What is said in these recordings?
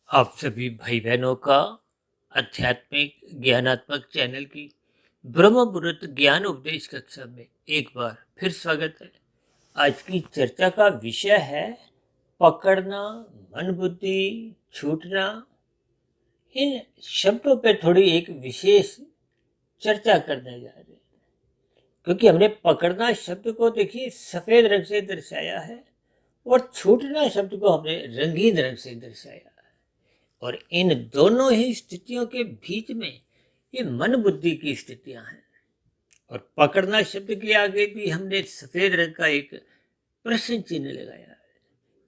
आप सभी भाई बहनों का आध्यात्मिक ज्ञानात्मक चैनल की ब्रह्म मुहूर्त ज्ञान उपदेश कक्षा में एक बार फिर स्वागत है। आज की चर्चा का विषय है पकड़ना, मन बुद्धि, छूटना। इन शब्दों पे थोड़ी एक विशेष चर्चा करने जा रहे हैं, क्योंकि हमने पकड़ना शब्द को देखिए सफेद रंग से दर्शाया है और छूटना शब्द को हमने रंगीन रंग से दर्शाया है। और इन दोनों ही स्थितियों के बीच में ये मन बुद्धि की स्थितियां हैं। और पकड़ना शब्द के आगे भी हमने सफेद रंग का एक प्रश्न चिन्ह लगाया है।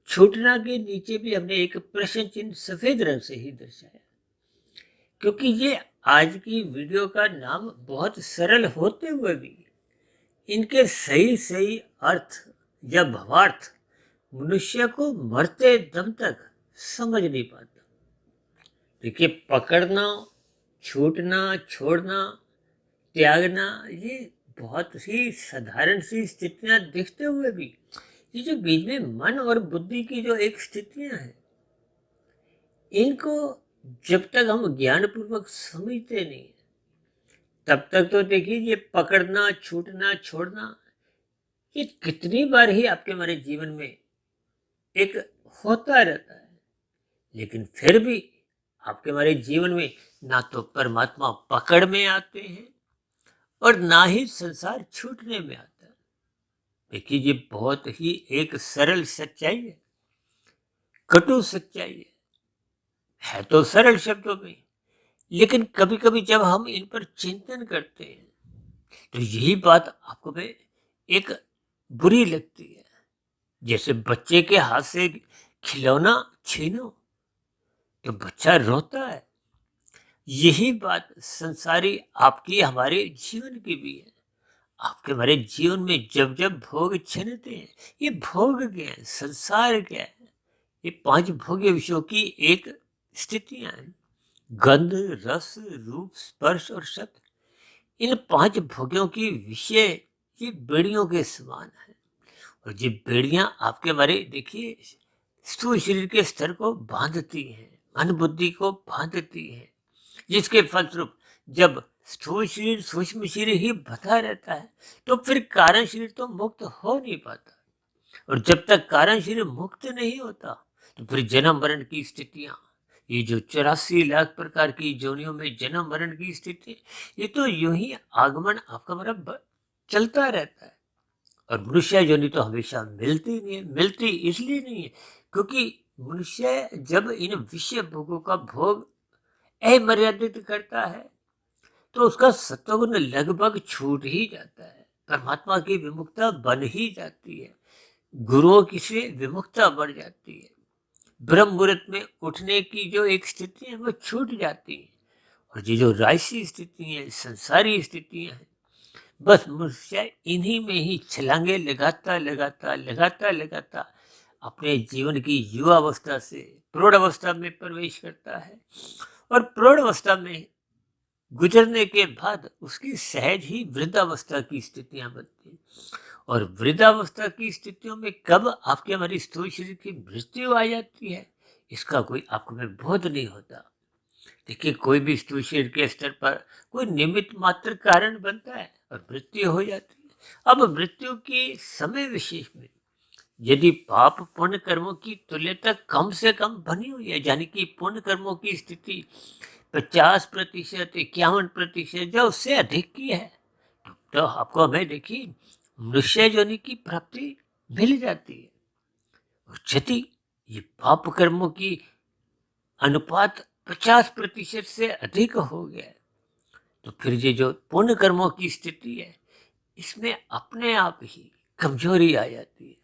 छूटना के नीचे भी हमने एक प्रश्न चिन्ह सफेद रंग से ही दर्शाया, क्योंकि ये आज की वीडियो का नाम बहुत सरल होते हुए भी इनके सही सही अर्थ या भावार्थ मनुष्य को मरते दम तक समझ नहीं पाता। देखिए, पकड़ना, छूटना, छोड़ना, त्यागना, ये बहुत ही साधारण सी स्थितियां दिखते हुए भी ये जो बीच में मन और बुद्धि की जो एक स्थितियां हैं, इनको जब तक हम ज्ञान पूर्वक समझते नहीं तब तक तो देखिए ये पकड़ना, छूटना, छोड़ना ये कितनी बार ही आपके हमारे जीवन में एक होता रहता है। लेकिन फिर भी आपके हमारे जीवन में ना तो परमात्मा पकड़ में आते हैं और ना ही संसार छूटने में आता है। देखिए, ये बहुत ही एक सरल सच्चाई है, कटु सच्चाई है तो सरल शब्दों में, लेकिन कभी कभी जब हम इन पर चिंतन करते हैं तो यही बात आपको में एक बुरी लगती है। जैसे बच्चे के हाथ से खिलौना छीनो तो बच्चा रोता है। यही बात संसारी आपकी हमारे जीवन की भी है। आपके हमारे जीवन में जब जब भोग छिनते हैं, ये भोग क्या है, संसार क्या है, ये पांच भोग्य विषयों की एक स्थितियां हैं। गंध, रस, रूप, स्पर्श और शब्द, इन पांच भोग्यों की विषय ये बेड़ियों के समान है। और ये बेड़ियां आपके हमारे देखिए स्थूल शरीर के स्तर को बांधती हैं, मन बुद्धि को बांधती हैं, जिसके फलस्वरूप जब स्थूल शरीर सूक्ष्म शरीर ही बता रहता है तो फिर कारण शरीर तो मुक्त हो नहीं पाता। और जब तक कारण शरीर मुक्त नहीं होता तो फिर जन्म मरण की स्थितियां, ये जो 84 लाख प्रकार की योनियों में जन्म मरण की स्थिति, ये तो यूं ही आगमन आपका मतलब चलता रहता है। और मनुष्य योनि तो हमेशा मिलती नहीं है। मिलती इसलिए नहीं है क्योंकि मनुष्य जब इन विषय भोगों का भोग अमर्यादित करता है तो उसका सत्वगुण लगभग छूट ही जाता है, परमात्मा की विमुक्ता बन ही जाती है, गुरुओं की से विमुक्ता बढ़ जाती है, ब्रह्म मुहूर्त में उठने की जो एक स्थिति है वो छूट जाती है। और ये जो राशि स्थिति है, संसारी स्थितियां हैं, बस मनुष्य इन्हीं में ही छलांगे लगाता लगाता लगाता लगाता अपने जीवन की युवा अवस्था से प्रौढ़ अवस्था में प्रवेश करता है। और प्रौढ़ अवस्था में गुजरने के बाद उसकी सहज ही वृद्धावस्था की स्थितियां बनती हैं। और वृद्धावस्था की स्थितियों में कब आपके हमारी स्थूल शरीर की मृत्यु आ जाती है, इसका कोई आपको में बोध नहीं होता। देखिए, कोई भी स्थूल शरीर के स्तर पर कोई निमित्त मात्र कारण बनता है और मृत्यु हो जाती है। अब मृत्यु के समय विशेष में यदि पाप पुण्य कर्मों की तुल्यता कम से कम बनी हुई है, यानी कि पुण्य कर्मों की स्थिति 50%, 51% जो उससे अधिक की है, तो आपको हमें देखिए मनुष्य योनि की प्राप्ति मिल जाती है। और यदि ये पाप कर्मों की अनुपात 50% से अधिक हो गया है, तो फिर ये जो पुण्य कर्मों की स्थिति है, इसमें अपने आप ही कमजोरी आ जाती है।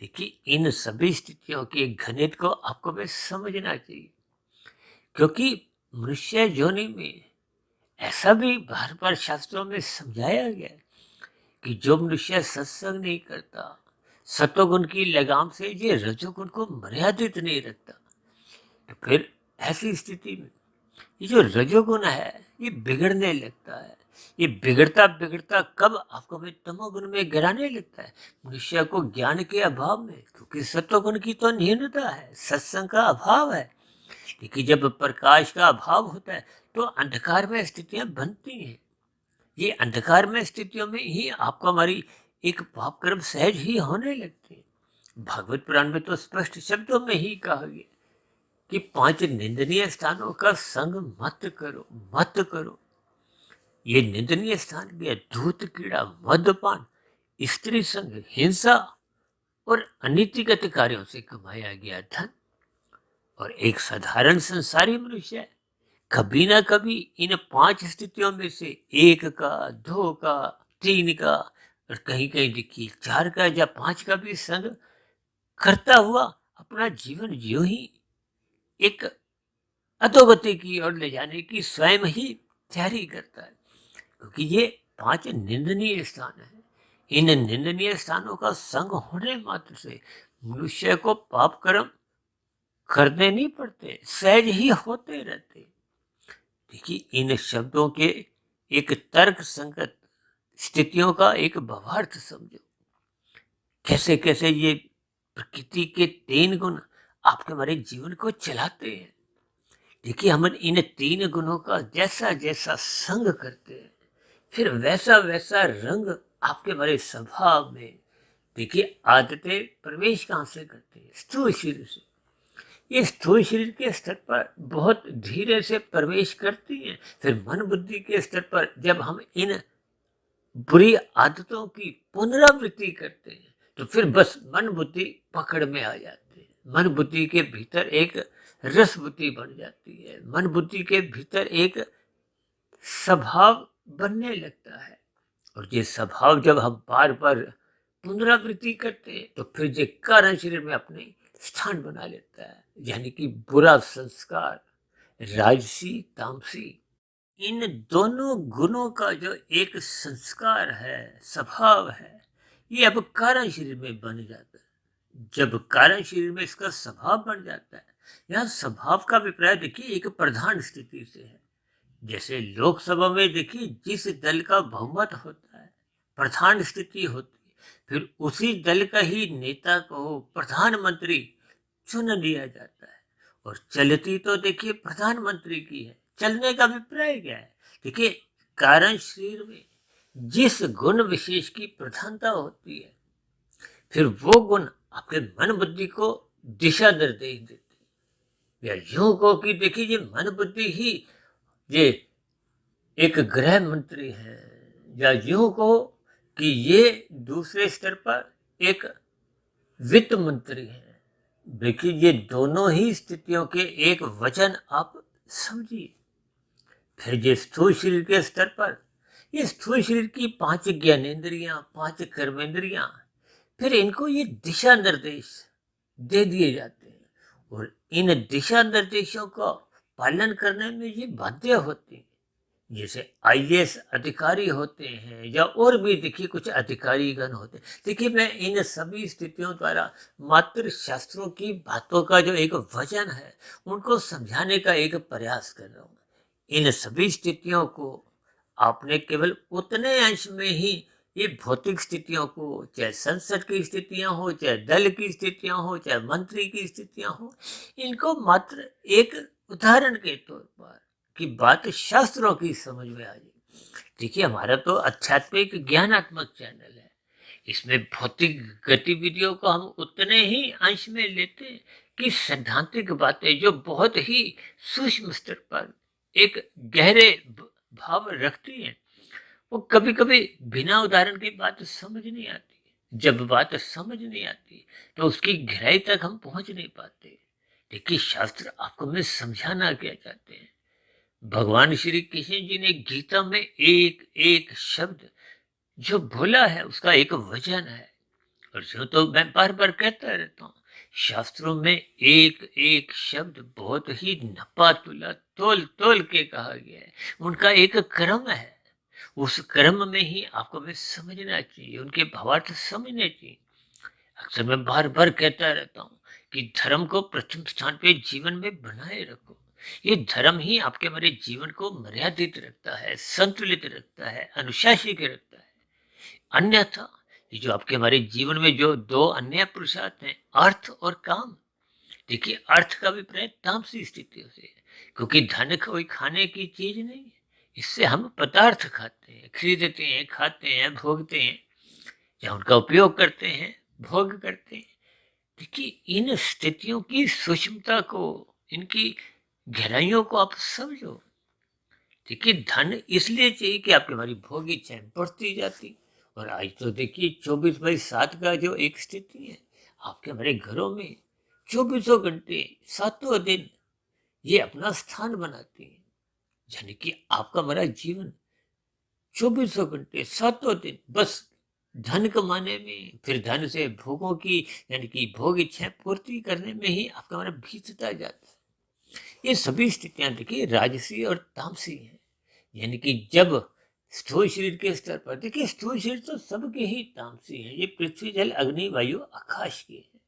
देखिए, इन सभी स्थितियों के गणित को आपको बस समझना चाहिए, क्योंकि मनुष्य योनि में ऐसा भी बार बार शास्त्रों में समझाया गया है कि जो मनुष्य सत्संग नहीं करता, सत्वगुण की लगाम से ये रजोगुण को मर्यादित नहीं रखता, तो फिर ऐसी स्थिति में ये जो रजोगुण है ये बिगड़ने लगता है। ये बिगड़ता बिगड़ता कब आपको में तमोगुण में गिराने लगता है, मनुष्य को ज्ञान के अभाव में, क्योंकि सत्वगुण की तो न्यूनता है, सत्संग का अभाव है। देखिए, जब प्रकाश का अभाव होता है तो अंधकार में स्थितियां बनती हैं। ये अंधकार में स्थितियों में ही आपको हमारी एक पाप कर्म सहज ही होने लगते हैं। भागवत पुराण में तो स्पष्ट शब्दों में ही कहा गया कि 5 निंदनीय स्थानों का संग मत करो, मत करो। ये निंदनीय स्थान भी है धूत, कीड़ा, मद्यपान, स्त्री संग, हिंसा और अनीतिगत कार्यों से कमाया गया धन। और एक साधारण संसारी मनुष्य कभी ना कभी इन 5 स्थितियों में से 1 का, 2 का, 3 का और कहीं कहीं देखिए 4 का या 5 का भी संग करता हुआ अपना जीवन यूं ही एक अधोगति की ओर ले जाने की स्वयं ही तैयारी करता है। क्योंकि ये 5 निंदनीय स्थान है। इन निंदनीय स्थानों का संग होने मात्र से मनुष्य को पाप कर्म करने नहीं पड़ते, सहज ही होते रहते। देखिए, इन शब्दों के एक तर्क संगत स्थितियों का एक भावार्थ समझो। कैसे कैसे ये प्रकृति के 3 गुण आपके हमारे जीवन को चलाते हैं। देखिए, हम इन 3 गुणों का जैसा जैसा संग करते हैं फिर वैसा वैसा रंग आपके हमारे स्वभाव में। देखिए, आदतें प्रवेश कहाँ से करती है? स्थूल शरीर से। ये स्थूल शरीर के स्तर पर बहुत धीरे से प्रवेश करती है। फिर मन बुद्धि के स्तर पर जब हम इन बुरी आदतों की पुनरावृत्ति करते हैं तो फिर बस मन बुद्धि पकड़ में आ जाती है। मन बुद्धि के भीतर एक रस बुद्धि बन जाती है। मन बुद्धि के भीतर एक स्वभाव बनने लगता है। और ये स्वभाव जब हम बार बार पुनरावृत्ति करते हैं तो फिर ये कारण शरीर में अपने स्थान बना लेता है। यानी कि बुरा संस्कार, राजसी, तामसी, इन दोनों गुणों का जो एक संस्कार है, स्वभाव है, ये अब कारण शरीर में बन जाता है। जब कारण शरीर में इसका स्वभाव बन जाता है, यहाँ स्वभाव का अभिप्राय देखिए एक प्रधान स्थिति से है। जैसे लोकसभा में देखिए जिस दल का बहुमत होता है, प्रधान स्थिति होती है, फिर उसी दल का ही नेता को प्रधानमंत्री चुन लिया जाता है। और चलती तो देखिए प्रधानमंत्री की है। चलने का अभिप्राय क्या है? देखिए, कारण शरीर में जिस गुण विशेष की प्रधानता होती है फिर वो गुण आपके मन बुद्धि को दिशा निर्देश देते हैं। या यूं को कि देखिए ये मन बुद्धि ही ये एक गृह मंत्री है, या यूं कहो कि ये दूसरे स्तर पर एक वित्त मंत्री है। देखिए, ये दोनों ही स्थितियों के एक वचन आप समझिए। फिर ये स्थूल शरीर के स्तर पर ये स्थूल शरीर की 5 ज्ञानेंद्रियां, 5 कर्मेंद्रियां, फिर इनको ये दिशा निर्देश दे दिए जाते हैं। और इन दिशा निर्देशों का पालन करने में ये बाध्य होते हैं। जैसे आईएएस अधिकारी होते हैं या और भी देखिए कुछ अधिकारीगण होते हैं। देखिए, मैं इन सभी स्थितियों द्वारा मात्र शास्त्रों की बातों का जो एक वचन है उनको समझाने का एक प्रयास कर रहा हूँ। इन सभी स्थितियों को आपने केवल उतने अंश में ही ये भौतिक स्थितियों को, चाहे संसद की स्थितियां हो, चाहे दल की स्थितियां हो, चाहे मंत्री की स्थितियां हो, इनको मात्र एक उदाहरण के तौर पर की बात शास्त्रों की समझ में आ जाए। देखिए, हमारा तो आध्यात्मिक ज्ञानात्मक चैनल है। इसमें भौतिक गतिविधियों को हम उतने ही अंश में लेते हैं कि सैद्धांतिक बातें जो बहुत ही सूक्ष्म स्तर पर एक गहरे भाव रखती हैं, वो कभी कभी बिना उदाहरण की बात समझ नहीं आती। जब बात समझ नहीं आती तो उसकी गहराई तक हम पहुंच नहीं पाते। देखिए, शास्त्र आपको मैं समझाना क्या चाहते हैं। भगवान श्री कृष्ण जी ने गीता में एक एक शब्द जो बोला है उसका एक वचन है। और जो तो मैं बार बार कहता रहता हूँ, शास्त्रों में एक एक शब्द बहुत ही नपा तुला तोल तोल के कहा गया है। उनका एक क्रम है। उस क्रम में ही आपको मैं समझना चाहिए, उनके भावार्थ समझने चाहिए। अक्सर मैं बार बार कहता रहता हूँ कि धर्म को प्रथम स्थान पे जीवन में बनाए रखो। ये धर्म ही आपके हमारे जीवन को मर्यादित रखता है, संतुलित रखता है, अनुशासित रखता है। अन्यथा ये जो आपके हमारे जीवन में जो 2 अन्य पुरुषार्थ हैं, अर्थ और काम, देखिए, अर्थ का अभिप्राय तामसी स्थितियों से है, क्योंकि धन कोई खाने की चीज नहीं है। इससे हम पदार्थ खाते हैं, खरीदते हैं, खाते हैं, भोगते हैं या उनका उपयोग करते हैं, भोग करते हैं। देखिए, इन स्थितियों की सूक्ष्मता को, इनकी गहराइयों को आप समझो। देखिए, धन इसलिए चाहिए कि आपकी हमारी भोग इच्छाएं बढ़ती जाती। और आज तो देखिए 24/7 का जो एक स्थिति है, आपके हमारे घरों में चौबीसों घंटे, सातों दिन ये अपना स्थान बनाती है। यानी कि आपका हमारा जीवन चौबीसों घंटे, सातों दिन बस धन कमाने में, फिर धन से भोगों की, यानी कि भोग इच्छाएं पूर्ति करने में ही आपका हमारा बीतता जाता है। ये सभी स्थितियां देखिए राजसी और तामसी हैं। यानी कि जब स्थूल शरीर के स्तर पर, देखिए स्थूल शरीर तो सबके ही तामसी हैं। ये पृथ्वी, जल, अग्नि, वायु, आकाश के हैं।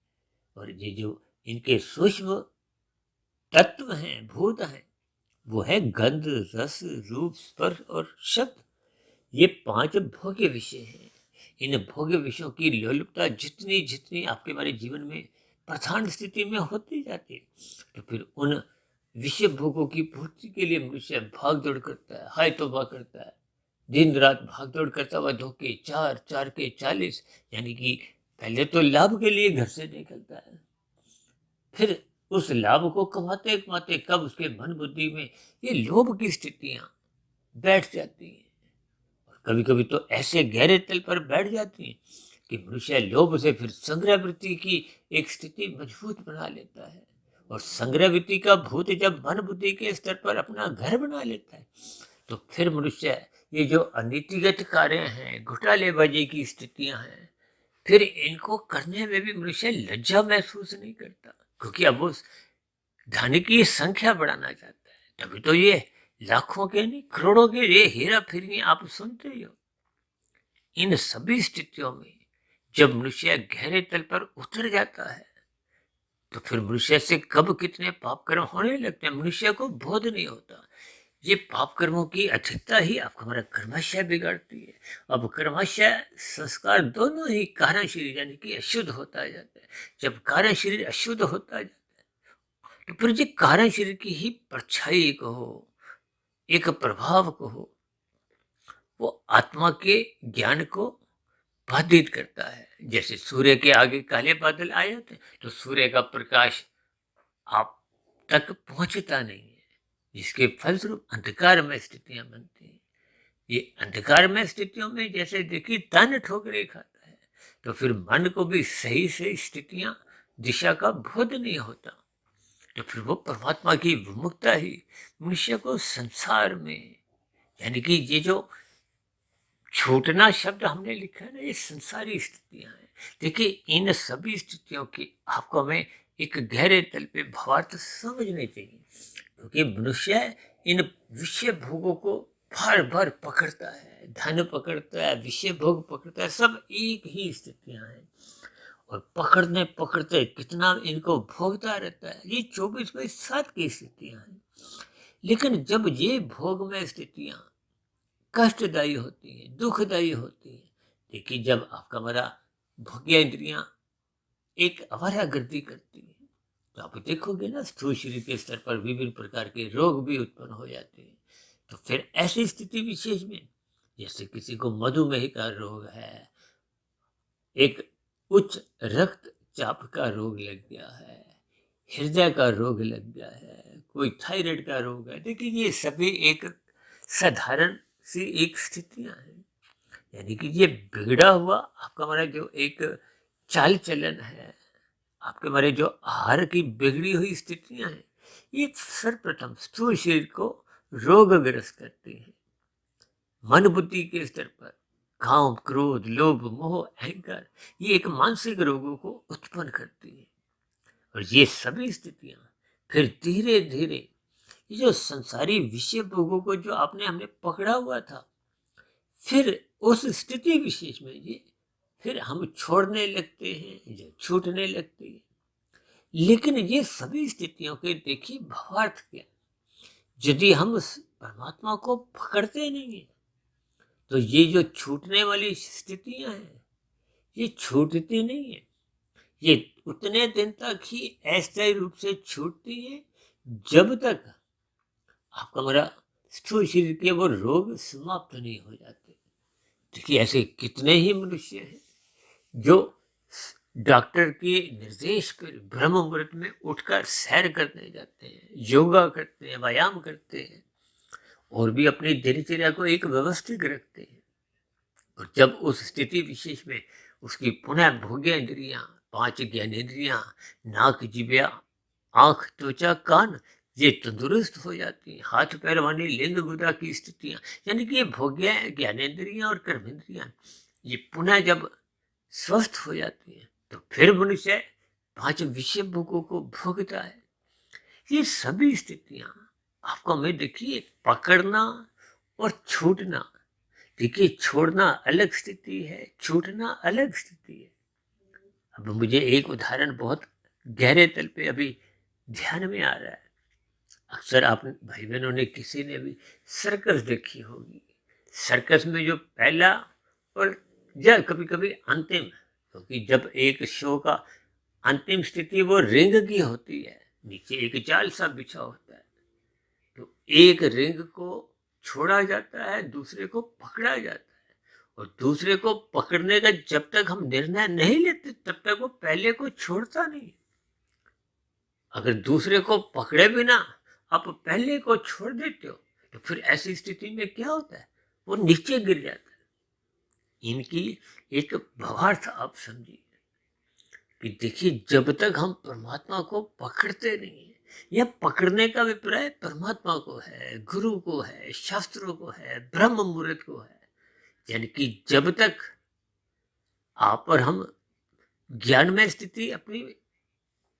और ये जो इनके सूक्ष्म तत्व हैं, भूत हैं, वो है गंध, रस, रूप, स्पर्श और शब्द। ये 5 भोग्य विषय हैं। इन भोग्य विषयों की लोलुपता जितनी जितनी आपके हमारे जीवन में प्रधान स्थिति में होती जाती है, तो फिर उन विषय भोगों की पूर्ति के लिए मनुष्य भाग दौड़ करता है, हाय तौबा करता है, दिन रात भाग दौड़ करता हुआ, धोखे 4 4 के 40, यानी कि पहले तो लाभ के लिए घर से निकलता है, फिर उस लाभ को कमाते कमाते कब उसके मन बुद्धि में ये लोभ की स्थितियां बैठ जाती हैं। कभी कभी तो ऐसे गहरे तल पर बैठ जाती हैं कि मनुष्य लोभ से फिर संग्रह वृत्ति की एक स्थिति मजबूत बना लेता है। और संग्रह वृत्ति का भूत जब मन बुद्धि के स्तर पर अपना घर बना लेता है, तो फिर मनुष्य ये जो अनीतिगत कार्य हैं, घोटालेबाजी की स्थितियां हैं, फिर इनको करने में भी मनुष्य लज्जा महसूस नहीं करता, क्योंकि अब वो धन की संख्या बढ़ाना चाहता है। तभी तो ये लाखों के नहीं, करोड़ों के ये हेरा फेरी आप सुनते ही हो। इन सभी स्थितियों में जब मनुष्य गहरे तल पर उतर जाता है, तो फिर मनुष्य से कब कितने पाप कर्म होने लगते हैं मनुष्य को बोध नहीं होता। ये पाप कर्मों की अधिकता ही आपका हमारा कर्माशय बिगाड़ती है। अब कर्माशय संस्कार दोनों ही कारण शरीर, यानी कि अशुद्ध होता जाता है। जब कारण शरीर अशुद्ध होता जाता है, तो फिर ये कारण शरीर की ही परछाई कहो, एक प्रभाव कहो, वो आत्मा के ज्ञान को बाधित करता है। जैसे सूर्य के आगे काले बादल आ जाते हैं, तो सूर्य का प्रकाश आप तक पहुंचता नहीं है, जिसके फलस्वरूप अंधकारमय स्थितियां बनती हैं। ये अंधकारमय स्थितियों में जैसे देखिए तन ठोकरे खाता है, तो फिर मन को भी सही सही स्थितियां, दिशा का बोध नहीं होता। तो फिर वो परमात्मा की विमुखता ही मनुष्य को संसार में, यानी कि ये जो छूटना शब्द हमने लिखा है ना, ये संसारी स्थितियां हैं। देखिए, इन सभी स्थितियों की आपको हमें एक गहरे तल पे भावार्थ समझने चाहिए, क्योंकि मनुष्य इन विषय भोगों को बार बार पकड़ता है, धन पकड़ता है, विषय भोग पकड़ता है, सब एक ही स्थितियां हैं। और पकड़ने पकड़ते कितना इनको भोगता रहता है। ये 24/7 की स्थितियां हैं। लेकिन जब ये भोग में स्थितियां कष्टदायी होती है, दुखदायी होती है, देखिए जब आपका हमारा भोग्य इंद्रियां एक अवारागर्दी करती है, तो आप देखोगे ना स्थूल शरीर के स्तर पर विभिन्न प्रकार के रोग भी उत्पन्न हो जाते हैं। तो फिर ऐसी स्थिति विशेष में, जैसे किसी को मधुमेह का रोग है, एक उच्च रक्तचाप का रोग लग गया है, हृदय का रोग लग गया है, कोई थायराइड का रोग है, देखिए ये सभी एक साधारण सी एक स्थितियां हैं। यानी कि ये बिगड़ा हुआ आपका हमारा जो एक चाल चलन है, आपके हमारे जो आहार की बिगड़ी हुई स्थितियां हैं, ये सर्वप्रथम स्थूल शरीर को रोगग्रस्त करती हैं। मन बुद्धि के स्तर पर काम, क्रोध, लोभ, मोह, अहंकार, ये एक मानसिक रोगों को उत्पन्न करती है। और ये सभी स्थितियां फिर धीरे धीरे ये जो संसारी विषय भोगों को जो आपने हमने पकड़ा हुआ था, फिर उस स्थिति विशेष में ये फिर हम छोड़ने लगते हैं, जो छूटने लगते हैं। लेकिन ये सभी स्थितियों के देखिए भावार्थ क्या, यदि हम उस परमात्मा को पकड़ते नहीं है, तो ये जो छूटने वाली स्थितियां हैं, ये छूटती नहीं है। ये उतने दिन तक ही अस्थायी रूप से छूटती है जब तक आपका हमारा स्थूल शरीर के वो रोग समाप्त नहीं हो जाते। देखिए ऐसे कितने ही मनुष्य हैं जो डॉक्टर के निर्देश पर ब्रह्म मुहूर्त में उठकर सैर करने जाते हैं, योगा करते हैं, व्यायाम करते हैं और भी अपनी दिनचर्या को एक व्यवस्थित रखते हैं। और जब उस स्थिति विशेष में उसकी पुनः भोग्य इंद्रियां, 5 ज्ञानेंद्रियां, नाक, जिह्वा, आंख, त्वचा, कान ये तंदुरुस्त हो जाती हैं। हाथ पैर वाली लिंग गुदा की स्थितियां, यानी कि ये भोग्य ज्ञानेंद्रियां और कर्मेंद्रियां ये पुनः जब स्वस्थ हो जाती हैं तो फिर मनुष्य 5 विषय भोगों को भोगता है। ये सभी स्थितियां आपको हमें देखिए पकड़ना और छूटना, देखिए छोड़ना अलग स्थिति है, छूटना अलग स्थिति है। अब मुझे एक उदाहरण बहुत गहरे तल पे अभी ध्यान में आ रहा है। अक्सर आप भाई बहनों ने किसी ने भी सर्कस देखी होगी। सर्कस में जो पहला और या कभी कभी अंतिम, क्योंकि जब एक शो का अंतिम स्थिति वो रिंग की होती है, नीचे एक जाल सा बिछा होता है, तो एक रिंग को छोड़ा जाता है, दूसरे को पकड़ा जाता है और दूसरे को पकड़ने का जब तक हम निर्णय नहीं लेते तब तक वो पहले को छोड़ता नहीं। अगर दूसरे को पकड़े बिना आप पहले को छोड़ देते हो तो फिर ऐसी स्थिति में क्या होता है, वो नीचे गिर जाता है। इनकी एक भावार्थ आप समझिए कि देखिए जब तक हम परमात्मा को पकड़ते नहीं है, यह पकड़ने का अभिप्राय परमात्मा को है, गुरु को है, शास्त्रों को है, ब्रह्म मुहूर्त को है, यानी कि जब तक आप और हम ज्ञानमय स्थिति अपनी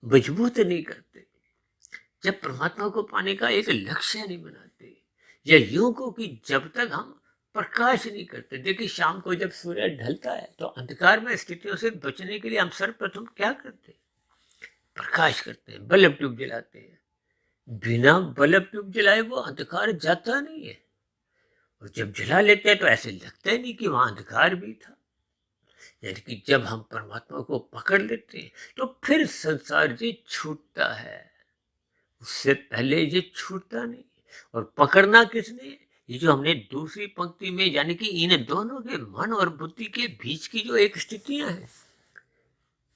मजबूत नहीं करते, जब परमात्मा को पाने का एक लक्ष्य नहीं बनाते, या यूं को कि जब तक हम प्रकाश नहीं करते। देखिए शाम को जब सूर्य ढलता है तो अंधकार में स्थितियों से बचने के लिए हम सर्वप्रथम क्या करते हैं, प्रकाश करते हैं, बल्ब ट्यूब जलाते हैं। बिना बल्ब ट्यूब जलाए वो अंधकार जाता नहीं है, और जब जला लेते हैं तो ऐसे लगता ही नहीं कि वहां अंधकार भी था। यानी कि जब हम परमात्मा को पकड़ लेते हैं तो फिर संसार ये छूटता है, उससे पहले ये छूटता नहीं। और पकड़ना किसने, ये जो हमने दूसरी पंक्ति में, यानी कि इन दोनों के मन और बुद्धि के बीच की जो एक स्थितियां हैं,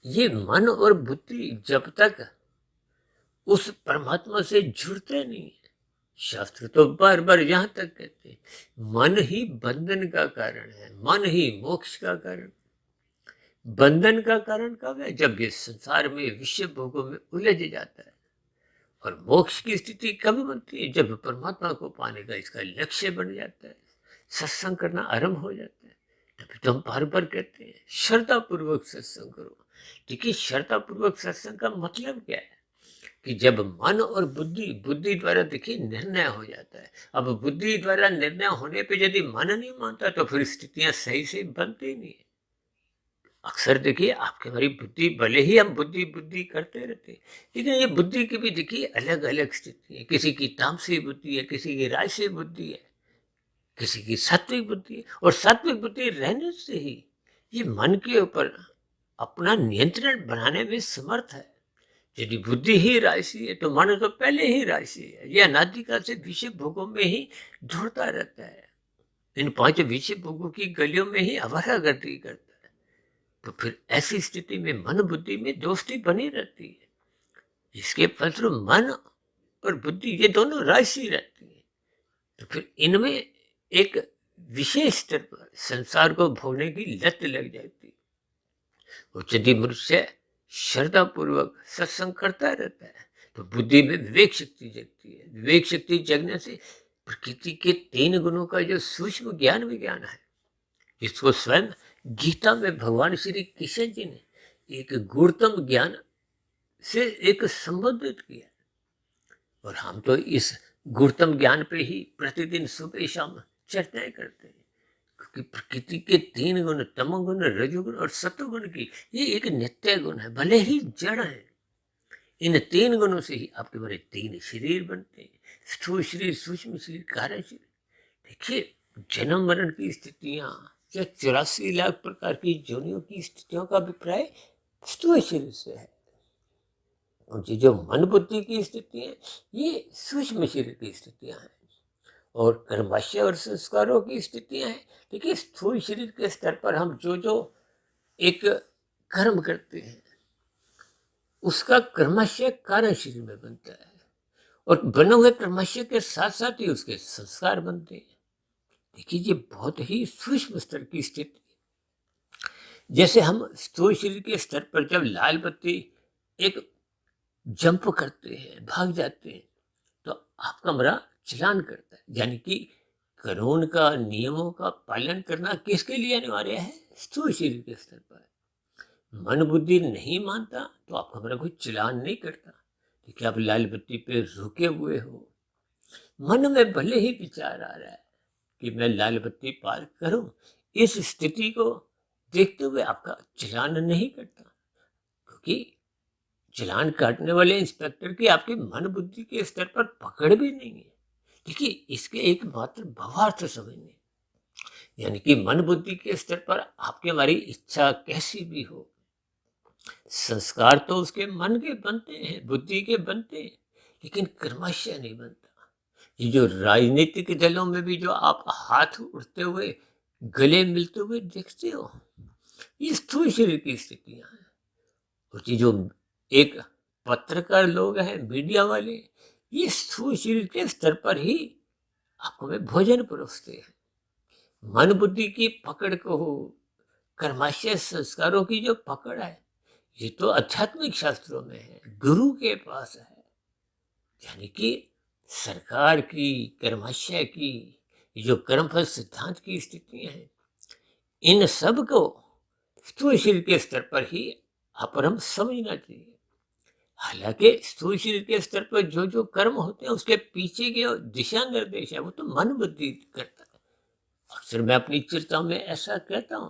ये मन और बुद्धि जब तक उस परमात्मा से जुड़ते नहीं है, शास्त्र तो बार बार यहां तक कहते हैं मन ही बंधन का कारण है, मन ही मोक्ष का कारण। बंधन का कारण कब है, जब ये संसार में विषय भोगों में उलझ जाता है। और मोक्ष की स्थिति कब बनती है, जब परमात्मा को पाने का इसका लक्ष्य बन जाता है, सत्संग करना आरंभ हो जाता है। तभी तो हम बार बार कहते हैं श्रद्धा पूर्वक सत्संग करो। देखिए श्रद्धा पूर्वक सत्संग का मतलब क्या है कि जब मन और बुद्धि, बुद्धि द्वारा देखिए निर्णय हो जाता है। अब बुद्धि द्वारा निर्णय होने पे यदि मन नहीं मानता तो फिर स्थितियां सही से बनती नहीं है। अक्सर देखिए आपके हमारी बुद्धि, भले ही हम बुद्धि बुद्धि करते रहते हैं, लेकिन ये बुद्धि की भी देखिए अलग अलग स्थिति है। किसी की तामसी बुद्धि है, किसी की राजसी बुद्धि है, किसी की सात्विक बुद्धि है। और सात्विक बुद्धि रहने से ही ये मन के ऊपर अपना नियंत्रण बनाने में समर्थ है। यदि बुद्धि ही राजसी है तो मन तो पहले ही राजसी है, यह अनादिकाल से विषय भोगों में ही ढूंढता रहता है, इन 5 विषय भोगों की गलियों में ही आवारागर्दी करता है। तो फिर ऐसी स्थिति में मन बुद्धि में दोस्ती बनी रहती है, इसके फलस्वरूप मन और बुद्धि ये दोनों राशि रहती है। तो फिर इनमें एक विशेष स्तर पर संसार को भोगने की लत लग जाती है। और यदि मनुष्य श्रद्धा पूर्वक सत्संग करता रहता है तो बुद्धि में विवेक शक्ति जगती है। विवेक शक्ति जगने से प्रकृति के 3 गुणों का जो सूक्ष्म ज्ञान विज्ञान है, जिसको स्वयं गीता में भगवान श्री कृष्ण जी ने एक गूढ़तम ज्ञान से एक संबोधित किया। और हम तो इस गूढ़तम ज्ञान पे ही प्रतिदिन सुबह शाम चर्चाएं करते हैं, क्योंकि प्रकृति के 3 गुण, तमोगुण, रजोगुण और सत्वगुण की ये एक नित्य गुण है, भले ही जड़ है। इन 3 गुणों से ही आपके बड़े 3 शरीर बनते हैं, स्थूल शरीर, सूक्ष्म शरीर, कार्य शरीर। देखिए जन्म मरण की स्थितियां या 84 लाख प्रकार की जोनियों की स्थितियों का अभिप्राय स्थूल शरीर से है। उनकी जो मन बुद्धि की स्थिति है ये सूक्ष्म शरीर की स्थितियां हैं, और कर्माशय और संस्कारों की स्थितियां हैं। देखिए स्थूल शरीर के स्तर पर हम जो जो एक कर्म करते हैं उसका कर्माशय कारण शरीर में बनता है, और बने हुए कर्माशय के साथ साथ ही उसके संस्कार बनते हैं। देखिए ये बहुत ही सूक्ष्म स्तर की स्थिति। जैसे हम स्थूल शरीर के स्तर पर जब लाल बत्ती एक जंप करते हैं, भाग जाते हैं, तो आपका कमरा चलान करता है, यानी कि कानून का, नियमों का पालन करना किसके लिए अनिवार्य है? स्थूल शरीर के स्तर पर। मन बुद्धि नहीं मानता तो आपका कमरा कोई चलान नहीं करता। देखिए आप लाल बत्ती पे रुके हुए हो, मन में भले ही विचार आ रहा है कि मैं लाल बत्ती पार करूं, इस स्थिति को देखते हुए आपका चलान नहीं करता, क्योंकि चलान काटने वाले इंस्पेक्टर की आपकी मन बुद्धि के स्तर पर पकड़ भी नहीं है। देखिए इसके एकमात्र भावार्थ समझने, यानी कि मन बुद्धि के स्तर पर आपकी हमारी इच्छा कैसी भी हो, संस्कार तो उसके मन के बनते हैं, बुद्धि के बनते हैं, लेकिन कर्माशय नहीं बनता। ये जो राजनीतिक दलों में भी जो आप हाथ उठते हुए, गले मिलते हुए देखते हो, ये स्थूल शरीर की स्थितियां हैं। और ये जो एक पत्रकार लोग हैं, मीडिया वाले, ये स्थूल शरीर के स्तर पर ही आपको में भोजन परोसते हैं। मन बुद्धि की पकड़ को हो, कर्माशय संस्कारों की जो पकड़ है, ये तो आध्यात्मिक शास्त्रों में है, गुरु के पास है। यानी कि सरकार की, कर्माशय की, ये जो कर्मफल सिद्धांत की स्थितियां हैं, इन सब को स्थूल शरीर के स्तर पर ही पर हम समझना चाहिए। हालांकि स्थूल शरीर के स्तर पर जो जो कर्म होते हैं उसके पीछे के दिशा निर्देश है वो तो मन बुद्धि करता है। अक्सर मैं अपनी चर्चाओं में ऐसा कहता हूं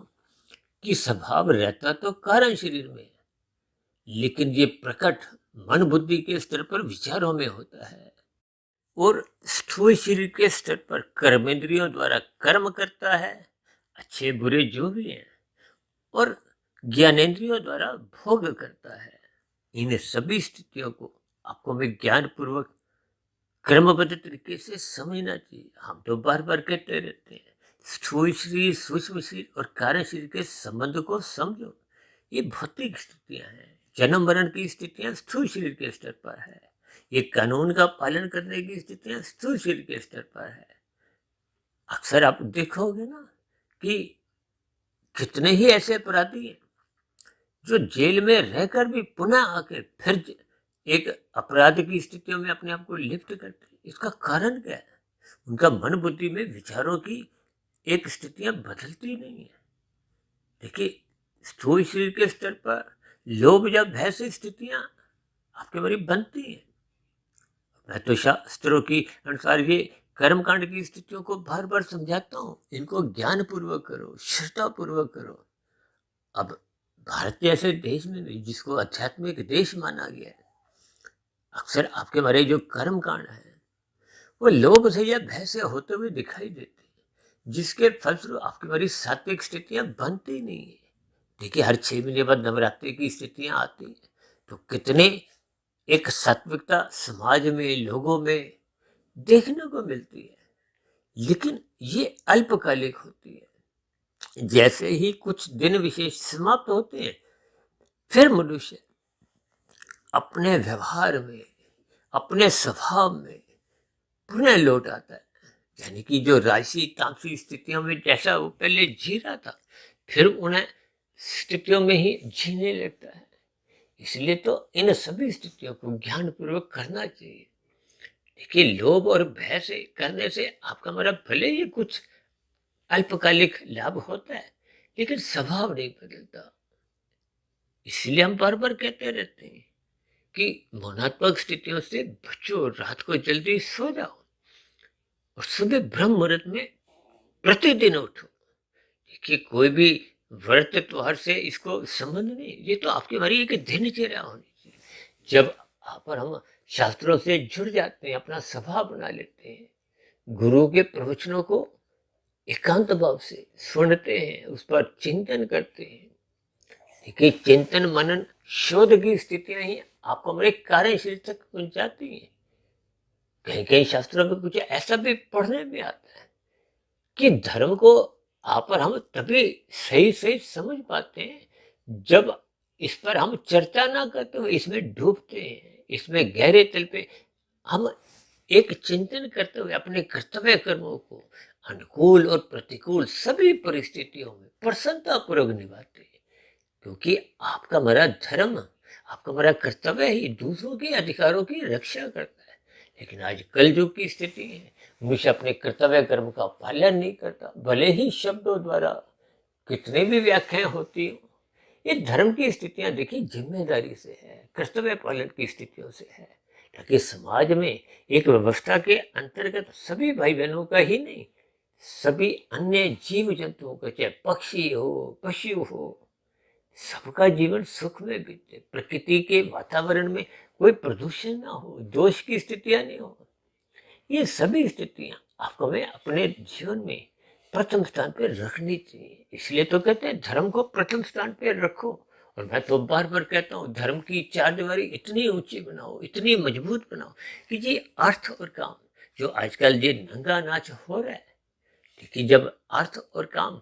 कि स्वभाव रहता तो कारण शरीर में है, लेकिन ये प्रकट मन बुद्धि के स्तर पर विचारों में होता है। और स्थूल शरीर के स्तर पर कर्मेंद्रियों द्वारा कर्म करता है, अच्छे बुरे जो भी हैं, और ज्ञानेंद्रियों द्वारा भोग करता है। इन सभी स्थितियों को आपको में ज्ञान पूर्वक क्रमबद्ध तरीके से समझना चाहिए। हम तो बार बार कहते रहते हैं स्थूल शरीर, सूक्ष्म शरीर और कारण शरीर के संबंध को समझो। ये भौतिक स्थितियां हैं, जन्म मरण की स्थितियां स्थूल शरीर के स्तर पर है, ये कानून का पालन करने की स्थितियां स्थूल शरीर के स्तर पर है। अक्सर आप देखोगे ना कि कितने ही ऐसे अपराधी हैं जो जेल में रहकर भी पुनः आके फिर एक अपराध की स्थितियों में अपने आप को लिप्त करते हैं। इसका कारण क्या है? उनका मन बुद्धि में विचारों की एक स्थितियां बदलती नहीं है। देखिए स्थूल शरीर के स्तर पर लोभ या भय से स्थितियां आपके बारे बनती हैं। मैं तो शास्त्रों की अनुसार ये कर्मकांड की स्थितियों को बार बार समझाता हूँ, इनको ज्ञान पूर्वक करो, श्रद्धा पूर्वक करो। अब भारत जैसे देश में भी जिसको आध्यात्मिक देश माना गया है, अक्सर आपके बारे जो कर्म कांड है वो लोभ से या भय से होते हुए दिखाई देते हैं, जिसके फलस्वरूप आपकी बारी सात्विक स्थितियां बनती नहीं है। देखिए हर 6 महीने बाद नवरात्रि की स्थितियां आती हैं, तो कितने एक सात्विकता समाज में, लोगों में देखने को मिलती है, लेकिन ये अल्पकालिक होती है। जैसे ही कुछ दिन विशेष समाप्त होते हैं, फिर मनुष्य अपने व्यवहार में, अपने स्वभाव में पुनः लौट आता है। यानी कि जो राशि तामसी स्थितियों में जैसा वो पहले जी रहा था, फिर उन्हें स्थितियों में ही जीने लगता है। इसलिए तो इन सभी स्थितियों को ज्ञान पूर्वक करना चाहिए। देखिए लोभ और भय से करने से आपका मतलब भले ही कुछ अल्पकालिक लाभ होता है, लेकिन स्वभाव नहीं बदलता। इसलिए हम बार बार कहते रहते हैं कि मौनात्मक स्थितियों से बचो, रात को जल्दी सो जाओ और सुबह ब्रह्म मुहूर्त में प्रतिदिन उठो। देखिए कोई भी व्रत त्योहार से इसको संबंध नहीं, ये तो आपकी हमारी एक दिनचर्या होनी चाहिए। जब पर हम शास्त्रों से जुड़ जाते हैं, अपना स्वभाव बना लेते हैं, गुरु के प्रवचनों को एकांत भाव से सुनते हैं, उस पर चिंतन करते हैं, देखिए, चिंतन मनन शोध की स्थितियां ही आपको हमारे कार्यशील तक पहुंचाती हैं। कहीं कहीं शास्त्रों में कुछ ऐसा भी पढ़ने में आता है कि धर्म को आप और हम तभी सही सही समझ पाते हैं जब इस पर हम चर्चा ना करते हुए इसमें डूबते हैं, इसमें गहरे तल पे हम एक चिंतन करते हुए अपने कर्तव्य कर्मों को अनुकूल और प्रतिकूल सभी परिस्थितियों में प्रसन्नता पूर्वक निभाते हैं। क्योंकि आपका हमारा धर्म, आपका हमारा कर्तव्य ही दूसरों के अधिकारों की रक्षा करता है। लेकिन आज कल युग की स्थिति है, मनुष्य अपने कर्तव्य कर्म का पालन नहीं करता, भले ही शब्दों द्वारा कितने भी व्याख्याएं होती हो। ये धर्म की स्थितियां देखिए जिम्मेदारी से है, कर्तव्य पालन की स्थितियों से है, ताकि समाज में एक व्यवस्था के अंतर्गत सभी भाई बहनों का ही नहीं, सभी अन्य जीव जंतुओं का, चाहे पक्षी हो पशु हो, सबका जीवन सुख में बीते, प्रकृति के वातावरण में कोई प्रदूषण ना हो, दोष की स्थितियां नहीं हो। ये सभी स्थितियां आपको हमें अपने जीवन में प्रथम स्थान पर रखनी चाहिए। इसलिए तो कहते हैं धर्म को प्रथम स्थान पर रखो। और मैं तो बार बार कहता हूँ, धर्म की चारदीवारी इतनी ऊंची बनाओ, इतनी मजबूत बनाओ कि ये अर्थ और काम, जो आजकल ये नंगा नाच हो रहा है, देखिए जब अर्थ और काम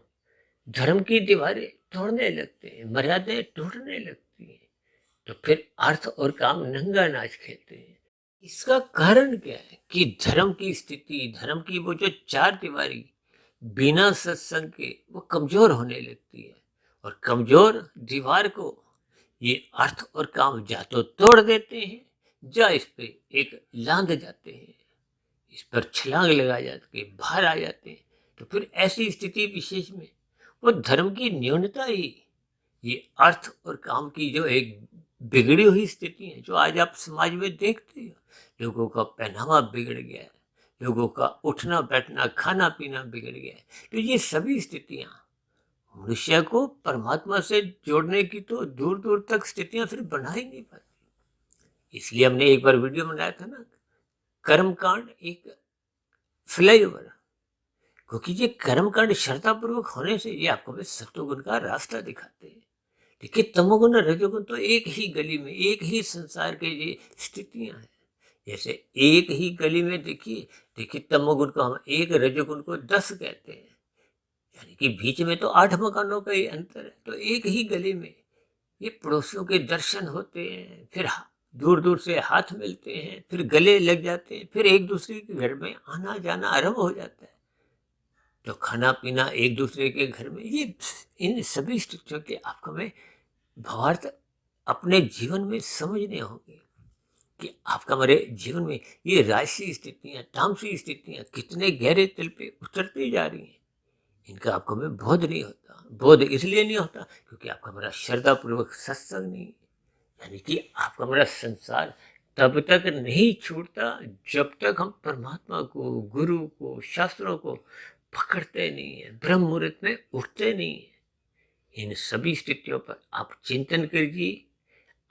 धर्म की दीवारें तोड़ने लगते हैं, मर्यादाएं टूटने लगती हैं, तो फिर अर्थ और काम नंगा नाच खेलते हैं। इसका कारण क्या है कि धर्म की स्थिति, धर्म की वो जो चार दीवारी बिना सत्संग के वो कमजोर होने लगती है। और कमजोर दीवार को ये अर्थ और काम या तो तोड़ देते हैं, या इस पे एक लांद जाते हैं, इस पर छलांग लगा जाते हैं, बाहर आ जाते हैं। तो फिर ऐसी स्थिति विशेष में वो धर्म की न्यूनता ही, ये अर्थ और काम की जो एक बिगड़ी हुई स्थिति है, जो आज आप समाज में देखते हो, लोगों का पहनावा बिगड़ गया है, लोगों का उठना बैठना खाना पीना बिगड़ गया है। तो ये सभी स्थितियां मनुष्य को परमात्मा से जोड़ने की तो दूर दूर तक स्थितियां फिर बना ही नहीं पाती। इसलिए हमने एक बार वीडियो बनाया था ना, कर्मकांड एक फ्लाईओवर, क्योंकि ये कर्मकांड श्रद्धापूर्वक होने से ये आपको भी सत्वगुण का रास्ता दिखाते हैं। देखिए, तमोगुण और रजोगुण तो एक ही गली में, एक ही संसार के ये स्थितियां हैं। जैसे एक ही गली में देखिए देखिए तमोगुण को हम एक, रजोगुण को 10 कहते हैं, यानी कि बीच में तो 8 मकानों का ही अंतर है। तो एक ही गली में ये पड़ोसियों के दर्शन होते हैं, फिर दूर दूर से हाथ मिलते हैं, फिर गले लग जाते हैं, फिर एक दूसरे के घर में आना जाना आरंभ हो जाता है। तो खाना पीना एक दूसरे के घर में, ये इन सभी स्थितियों के आपको में भावार्थ अपने जीवन में समझने होंगे कि आपका हमारे जीवन में ये राजसी स्थितियां, तामसी स्थितियां कितने गहरे तल पे उतरती जा रही हैं। इनका आपको में बोध नहीं होता। बोध इसलिए नहीं होता क्योंकि आपका हमारा श्रद्धा पूर्वक सत्संग नहीं, यानी कि आपका हमारा संसार तब तक नहीं छूटता जब तक हम परमात्मा को, गुरु को, शास्त्रों को पकड़ते नहीं है, ब्रह्म मुहूर्त में उठते नहीं है। इन सभी स्थितियों पर आप चिंतन कीजिए।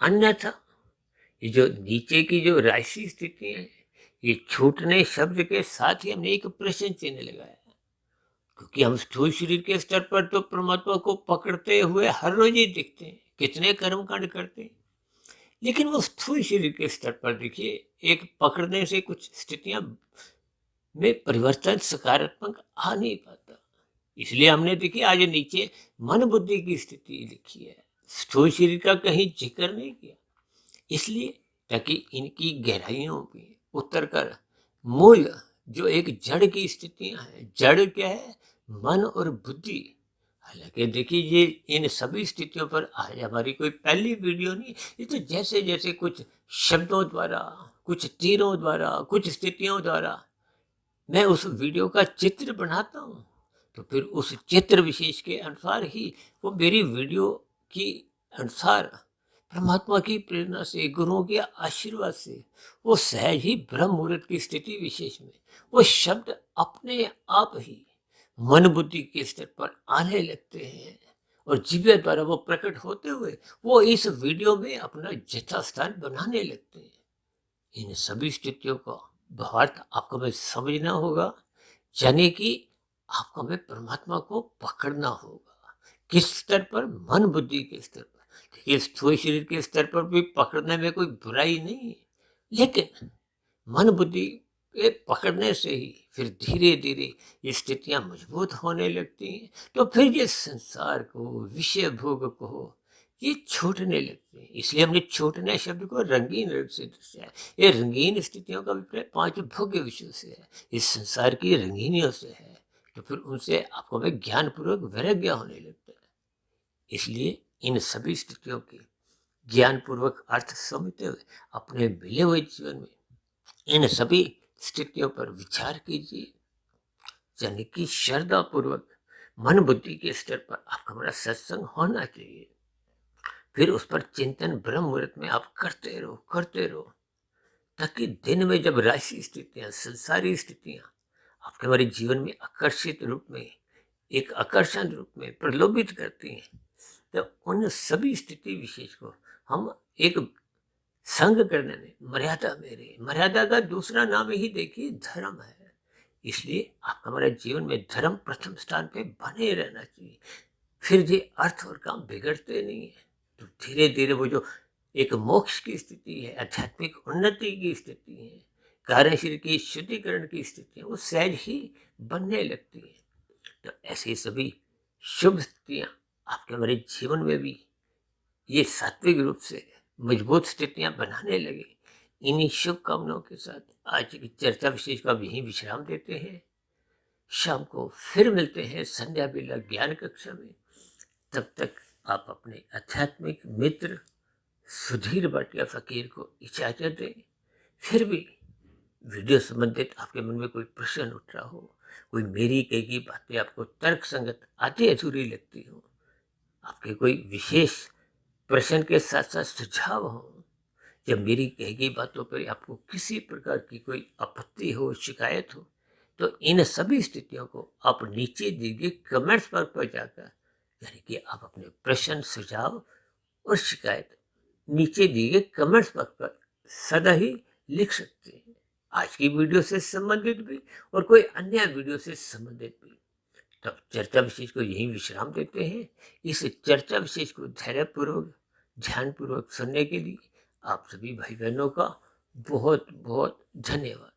अन्यथा ये जो नीचे की जो राशि स्थितियां हैं, ये छूटने शब्द के साथ ही हमने एक प्रश्न चिन्ह लगाया, क्योंकि हम स्थूल शरीर के स्तर पर तो परमात्मा को पकड़ते हुए हर रोज ही दिखते हैं, कितने कर्म कांड करते हैं, लेकिन वो स्थूल शरीर के स्तर पर देखिए एक पकड़ने से कुछ स्थितियां में परिवर्तन सकारात्मक आ नहीं पाता। इसलिए हमने देखिए आज नीचे मन बुद्धि की स्थिति लिखी है, स्थूल शरीर का कहीं जिक्र नहीं किया, इसलिए ताकि इनकी गहराइयों में उतर कर मूल जो एक जड़ की स्थितियां हैं, जड़ क्या है, मन और बुद्धि। हालांकि देखिए ये इन सभी स्थितियों पर आज हमारी कोई पहली वीडियो नहीं, ये तो जैसे जैसे कुछ शब्दों द्वारा, कुछ तीरों द्वारा, कुछ स्थितियों द्वारा मैं उस वीडियो का चित्र बनाता हूँ, तो फिर उस चित्र विशेष के अनुसार ही वो मेरी वीडियो की अनुसार परमात्मा की प्रेरणा से, गुरुओं के आशीर्वाद से वो सहज ही ब्रह्म मुहूर्त की स्थिति विशेष में वो शब्द अपने आप ही मन बुद्धि के स्तर पर आने लगते हैं, और जीव्य द्वारा वो प्रकट होते हुए वो इस वीडियो में अपना यथास्थान बनाने लगते हैं। इन सभी स्थितियों का भावार्थ आपको हमें समझना होगा, यानी कि आपको हमें परमात्मा को पकड़ना होगा। किस स्तर पर? मन बुद्धि के स्तर पर। देखिए, स्थूल शरीर के स्तर पर भी पकड़ने में कोई बुराई नहीं है, लेकिन मन बुद्धि के पकड़ने से ही फिर धीरे धीरे ये स्थितियां मजबूत होने लगती हैं। तो फिर ये संसार को, विषय भोग को, ये छूटने लगते हैं। इसलिए हमने छूटने शब्द को रंगीन रूप से दर्शाया है। ये रंगीन स्थितियों का अभिप्राय 5 भोग्य विषयों से है, इस संसार की रंगीनियों से है। तो फिर उनसे आपको में ज्ञानपूर्वक वैराग्य होने लगता है। इसलिए इन सभी स्थितियों की ज्ञानपूर्वक अर्थ समझते हुए अपने मिले हुए जीवन में इन सभी स्थितियों पर विचार कीजिए। यानी कि श्रद्धा पूर्वक मन बुद्धि के स्तर पर आपका हमारा सत्संग होना चाहिए। फिर उस पर चिंतन ब्रह्म मुहूर्त में आप करते रहो, ताकि दिन में जब राशि स्थितियां, संसारी स्थितियां आपके हमारे जीवन में आकर्षित रूप में, एक आकर्षण रूप में प्रलोभित करती हैं, तो उन सभी स्थिति विशेष को हम एक संग करने में मर्यादा में रहे। मर्यादा का दूसरा नाम ही देखिए धर्म है। इसलिए आपका हमारे जीवन में धर्म प्रथम स्थान पे बने रहना चाहिए। फिर ये अर्थ और काम बिगड़ते नहीं है। तो धीरे धीरे वो जो एक मोक्ष की स्थिति है, आध्यात्मिक उन्नति की स्थिति है, कार्यशील की शुद्धिकरण की स्थिति है, वो सहज ही बनने लगती है। तो ऐसी सभी शुभ स्थितियां आपके हमारे जीवन में भी ये सात्विक रूप से मजबूत स्थितियां बनाने लगे। इन्हीं शुभकामनाओं के साथ आज की चर्चा विशेष का यहीं विश्राम देते हैं। शाम को फिर मिलते हैं संध्या बेला ज्ञान कक्षा में। तब तक आप अपने आध्यात्मिक मित्र सुधीर भाटिया फकीर को इजाजत दें। फिर भी वीडियो संबंधित आपके मन में कोई प्रश्न उठ रहा हो, कोई मेरी कही की बातें आपको तर्क संगत आधी अधूरी लगती हो, आपके कोई विशेष प्रश्न के साथ साथ सुझाव हो, जब मेरी कही गई बातों पर आपको किसी प्रकार की कोई आपत्ति हो, शिकायत हो, तो इन सभी स्थितियों को आप नीचे दिए गए कमेंट्स पर जाकर, यानी कि आप अपने प्रश्न, सुझाव और शिकायत नीचे दिए गए कमेंट्स पर सदा ही लिख सकते हैं। आज की वीडियो से संबंधित भी और कोई अन्य वीडियो से संबंधित भी। तब चर्चा विशेष को यही विश्राम देते हैं। इस चर्चा विशेष को धैर्यपूर्वक, ध्यानपूर्वक सुनने के लिए आप सभी भाई बहनों का बहुत बहुत धन्यवाद।